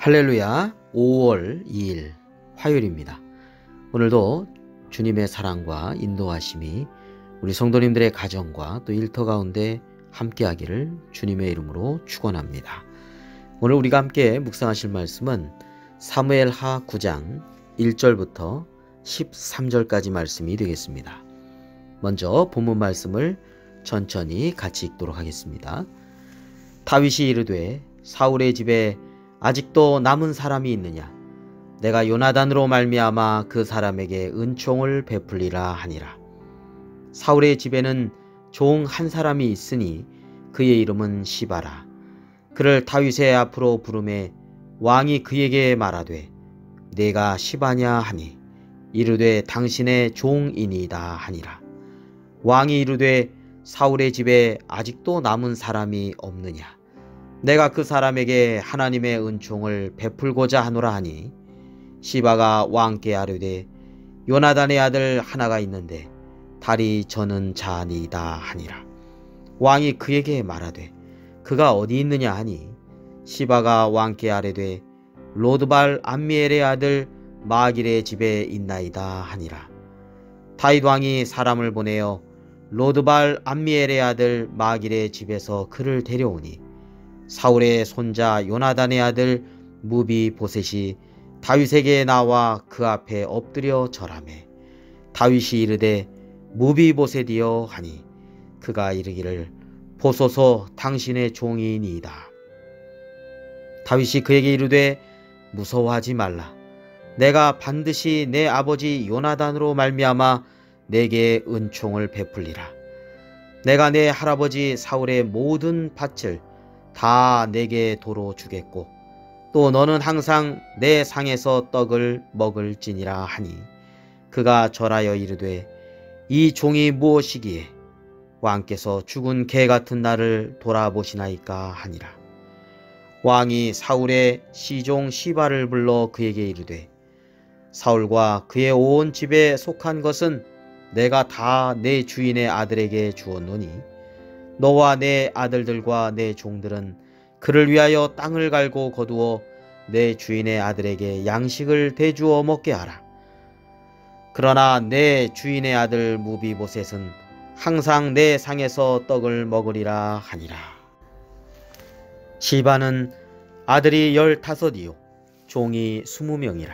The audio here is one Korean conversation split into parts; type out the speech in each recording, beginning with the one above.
할렐루야. 5월 2일 화요일입니다. 오늘도 주님의 사랑과 인도하심이 우리 성도님들의 가정과 또 일터 가운데 함께하기를 주님의 이름으로 축원합니다. 오늘 우리가 함께 묵상하실 말씀은 사무엘하 9장 1절부터 13절까지 말씀이 되겠습니다. 먼저 본문 말씀을 천천히 같이 읽도록 하겠습니다. 다윗이 이르되 사울의 집에 아직도 남은 사람이 있느냐? 내가 요나단으로 말미암아 그 사람에게 은총을 베풀리라 하니라. 사울의 집에는 종 한 사람이 있으니 그의 이름은 시바라. 그를 다윗의 앞으로 부르매 왕이 그에게 말하되 내가 시바냐 하니 이르되 당신의 종이니이다 하니라. 왕이 이르되 사울의 집에 아직도 남은 사람이 없느냐? 내가 그 사람에게 하나님의 은총을 베풀고자 하노라 하니 시바가 왕께 아뢰되 요나단의 아들 하나가 있는데 다리 저는 자니이다 하니라. 왕이 그에게 말하되 그가 어디 있느냐 하니 시바가 왕께 아뢰되 로드발 암미엘의 아들 마길의 집에 있나이다 하니라. 다윗 왕이 사람을 보내어 로드발 암미엘의 아들 마길의 집에서 그를 데려오니 사울의 손자 요나단의 아들 무비보셋이 다윗에게 나와 그 앞에 엎드려 절하매 다윗이 이르되 무비보셋이여 하니 그가 이르기를 보소서 당신의 종이니이다. 다윗이 그에게 이르되 무서워하지 말라. 내가 반드시 내 아버지 요나단으로 말미암아 내게 은총을 베풀리라. 내가 내 할아버지 사울의 모든 밭을 다 내게 도로 주겠고 또 너는 항상 내 상에서 떡을 먹을지니라 하니 그가 절하여 이르되 이 종이 무엇이기에 왕께서 죽은 개 같은 나를 돌아보시나이까 하니라. 왕이 사울의 시종 시바를 불러 그에게 이르되 사울과 그의 온 집에 속한 것은 내가 다 내 주인의 아들에게 주었노니 너와 내 아들들과 내 종들은 그를 위하여 땅을 갈고 거두어 내 주인의 아들에게 양식을 대주어 먹게 하라. 그러나 내 주인의 아들 무비보셋은 항상 내 상에서 떡을 먹으리라 하니라. 시바는 아들이 15이요 종이 20명이라.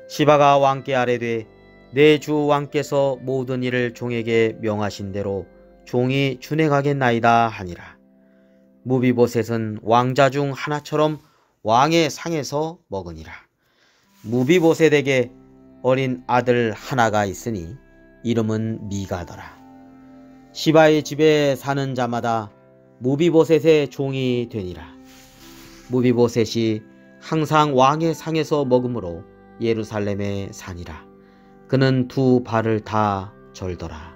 시바가 왕께 아뢰되 내 주 왕께서 모든 일을 종에게 명하신 대로 종이 준행하겠나이다 하니라. 무비보셋은 왕자 중 하나처럼 왕의 상에서 먹으니라. 무비보셋에게 어린 아들 하나가 있으니 이름은 미가더라. 시바의 집에 사는 자마다 무비보셋의 종이 되니라. 무비보셋이 항상 왕의 상에서 먹으므로 예루살렘에 사니라. 그는 두 발을 다 절더라.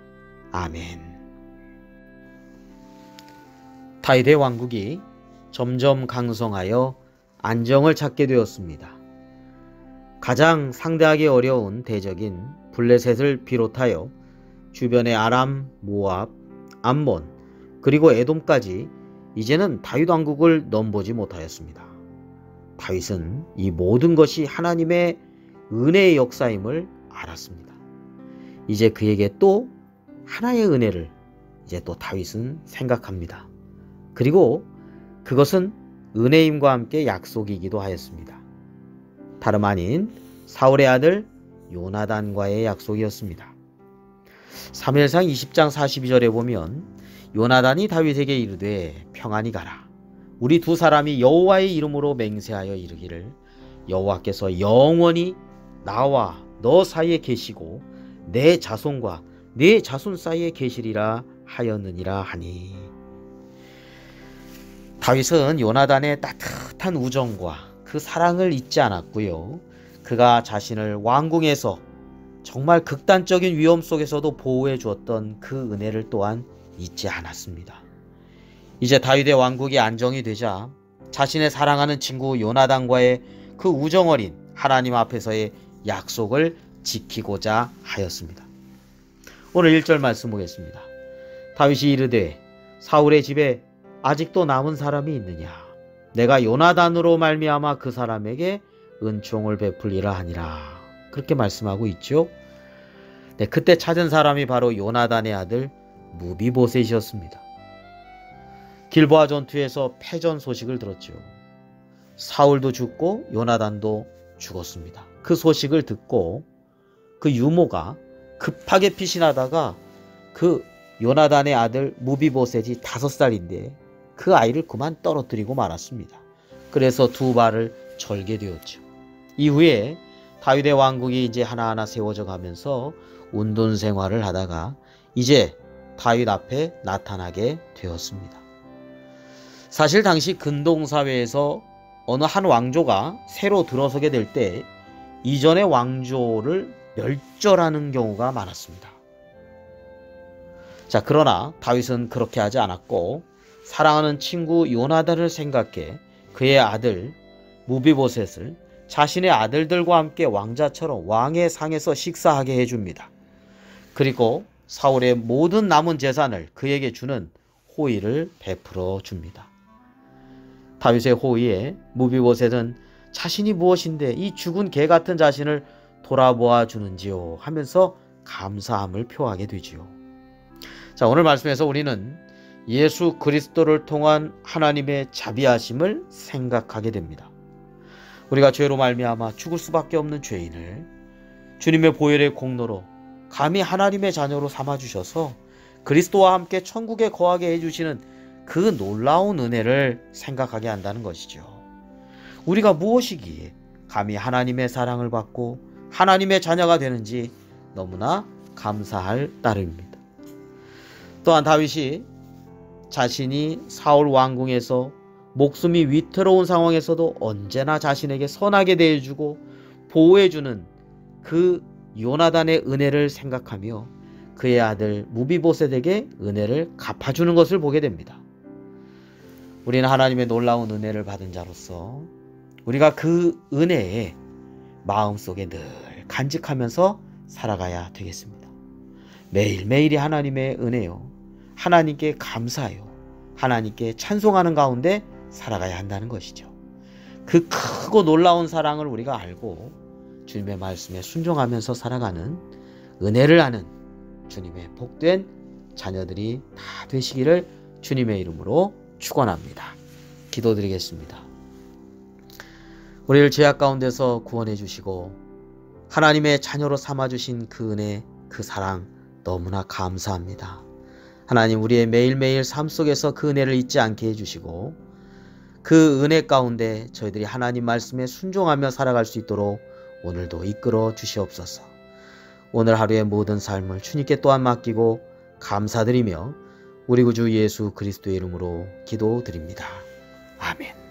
아멘. 다윗의 왕국이 점점 강성하여 안정을 찾게 되었습니다. 가장 상대하기 어려운 대적인 블레셋을 비롯하여 주변의 아람, 모압, 암몬, 그리고 에돔까지 이제는 다윗 왕국을 넘보지 못하였습니다. 다윗은 이 모든 것이 하나님의 은혜의 역사임을 알았습니다. 이제 그에게 또 하나의 은혜를 이제 또 다윗은 생각합니다. 그리고 그것은 은혜임과 함께 약속이기도 하였습니다. 다름 아닌 사울의 아들 요나단과의 약속이었습니다. 사무엘상 20장 42절에 보면 요나단이 다윗에게 이르되 평안히 가라. 우리 두 사람이 여호와의 이름으로 맹세하여 이르기를 여호와께서 영원히 나와 너 사이에 계시고 내 자손과 네 자손 사이에 계시리라 하였느니라 하니. 다윗은 요나단의 따뜻한 우정과 그 사랑을 잊지 않았고요. 그가 자신을 왕궁에서 정말 극단적인 위험 속에서도 보호해 주었던 그 은혜를 또한 잊지 않았습니다. 이제 다윗의 왕국이 안정이 되자 자신의 사랑하는 친구 요나단과의 그 우정 어린 하나님 앞에서의 약속을 지키고자 하였습니다. 오늘 1절 말씀 보겠습니다. 다윗이 이르되 사울의 집에 아직도 남은 사람이 있느냐? 내가 요나단으로 말미암아 그 사람에게 은총을 베풀리라 하니라. 그렇게 말씀하고 있죠. 네, 그때 찾은 사람이 바로 요나단의 아들 무비보셋이었습니다. 길보아 전투에서 패전 소식을 들었죠. 사울도 죽고 요나단도 죽었습니다. 그 소식을 듣고 그 유모가 급하게 피신하다가 그 요나단의 아들 무비보셋이 5살인데 그 아이를 그만 떨어뜨리고 말았습니다. 그래서 두 발을 절게 되었죠. 이후에 다윗의 왕국이 이제 하나하나 세워져 가면서 운동 생활을 하다가 이제 다윗 앞에 나타나게 되었습니다. 사실 당시 근동사회에서 어느 한 왕조가 새로 들어서게 될 때 이전의 왕조를 멸절하는 경우가 많았습니다. 자, 그러나 다윗은 그렇게 하지 않았고 사랑하는 친구 요나단을 생각해 그의 아들 무비보셋을 자신의 아들들과 함께 왕자처럼 왕의 상에서 식사하게 해줍니다. 그리고 사울의 모든 남은 재산을 그에게 주는 호의를 베풀어 줍니다. 다윗의 호의에 무비보셋은 자신이 무엇인데 이 죽은 개 같은 자신을 돌아보아 주는지요 하면서 감사함을 표하게 되지요. 자, 오늘 말씀에서 우리는 예수 그리스도를 통한 하나님의 자비하심을 생각하게 됩니다. 우리가 죄로 말미암아 죽을 수밖에 없는 죄인을 주님의 보혈의 공로로 감히 하나님의 자녀로 삼아주셔서 그리스도와 함께 천국에 거하게 해주시는 그 놀라운 은혜를 생각하게 한다는 것이죠. 우리가 무엇이기에 감히 하나님의 사랑을 받고 하나님의 자녀가 되는지 너무나 감사할 따름입니다. 또한 다윗이 자신이 사울 왕궁에서 목숨이 위태로운 상황에서도 언제나 자신에게 선하게 대해주고 보호해주는 그 요나단의 은혜를 생각하며 그의 아들 무비보셋에게 은혜를 갚아주는 것을 보게 됩니다. 우리는 하나님의 놀라운 은혜를 받은 자로서 우리가 그 은혜에 마음속에 늘 간직하면서 살아가야 되겠습니다. 매일매일이 하나님의 은혜요. 하나님께 감사하여 하나님께 찬송하는 가운데 살아가야 한다는 것이죠. 그 크고 놀라운 사랑을 우리가 알고 주님의 말씀에 순종하면서 살아가는 은혜를 아는 주님의 복된 자녀들이 다 되시기를 주님의 이름으로 축원합니다. 기도드리겠습니다. 우리를 죄악 가운데서 구원해 주시고 하나님의 자녀로 삼아주신 그 은혜, 그 사랑 너무나 감사합니다. 하나님, 우리의 매일매일 삶 속에서 그 은혜를 잊지 않게 해주시고 그 은혜 가운데 저희들이 하나님 말씀에 순종하며 살아갈 수 있도록 오늘도 이끌어 주시옵소서. 오늘 하루의 모든 삶을 주님께 또한 맡기고 감사드리며 우리 구주 예수 그리스도의 이름으로 기도드립니다. 아멘.